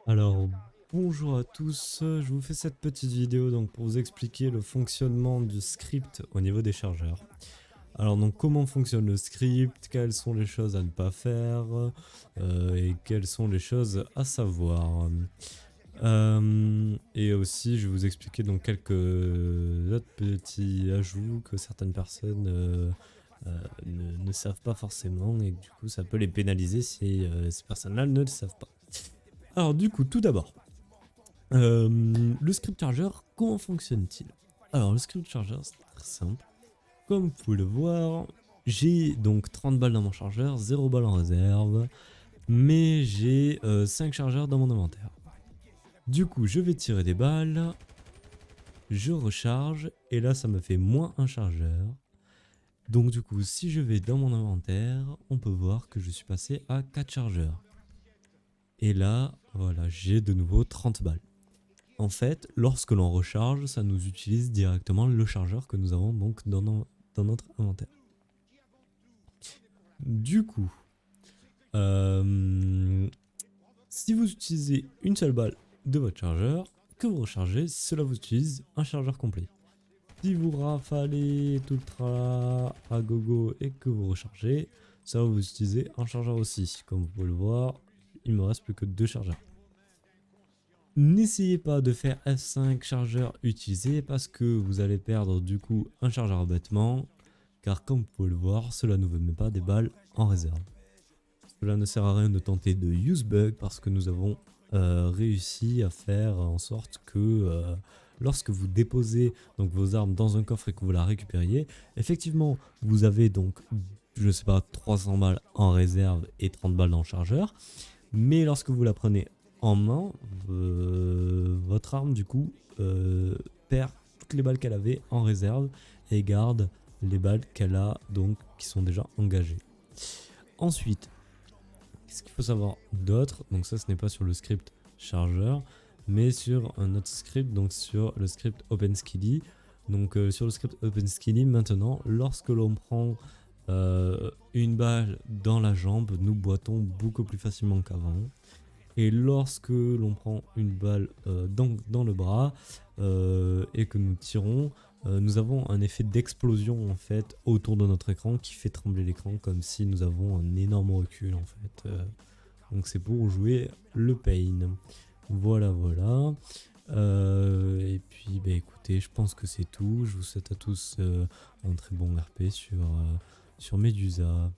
Alors, bonjour à tous, je vous fais cette petite vidéo donc pour vous expliquer le fonctionnement du script au niveau des chargeurs. Alors donc comment fonctionne le script, quelles sont les choses à ne pas faire et quelles sont les choses à savoir. Et aussi je vais vous expliquer donc quelques autres petits ajouts que certaines personnes ne savent pas forcément et que du coup ça peut les pénaliser si ces personnes-là ne le savent pas. Alors du coup tout d'abord. Le script charger, comment fonctionne-t-il? Alors le script charger c'est très simple. Comme vous pouvez le voir, j'ai donc 30 balles dans mon chargeur, 0 balles en réserve, mais j'ai 5 chargeurs dans mon inventaire. Du coup je vais tirer des balles, je recharge, et là ça me fait moins un chargeur. Donc du coup si je vais dans mon inventaire, on peut voir que je suis passé à 4 chargeurs. Et là, voilà, j'ai de nouveau 30 balles. En fait, lorsque l'on recharge, ça nous utilise directement le chargeur que nous avons donc dans notre inventaire. Du coup, si vous utilisez une seule balle de votre chargeur, que vous rechargez, cela vous utilise un chargeur complet. Si vous rafalez tout le tralala à gogo et que vous rechargez, ça va vous utiliser un chargeur aussi. Comme vous pouvez le voir, il me reste plus que 2 chargeurs. N'essayez pas de faire F5 chargeur utilisé parce que vous allez perdre du coup un chargeur bêtement, car comme vous pouvez le voir, cela ne vous met pas des balles en réserve. Cela ne sert à rien de tenter de use bug parce que nous avons réussi à faire en sorte que lorsque vous déposez donc vos armes dans un coffre et que vous la récupériez, effectivement vous avez donc, je sais pas, 300 balles en réserve et 30 balles dans le chargeur, mais lorsque vous la prenez en main, votre arme du coup perd toutes les balles qu'elle avait en réserve et garde les balles qu'elle a donc qui sont déjà engagées. Ensuite, qu'est-ce qu'il faut savoir d'autre? Donc ça, ce n'est pas sur le script chargeur, mais sur un autre script, donc sur le script OpenSkilly. Donc sur le script OpenSkilly, maintenant, lorsque l'on prend une balle dans la jambe, nous boitons beaucoup plus facilement qu'avant. Et lorsque l'on prend une balle dans le bras et que nous tirons, nous avons un effet d'explosion en fait autour de notre écran qui fait trembler l'écran comme si nous avons un énorme recul en fait. Donc c'est pour jouer le pain. Voilà, voilà. Et puis bah, écoutez, je pense que c'est tout. Je vous souhaite à tous un très bon RP sur Medusa.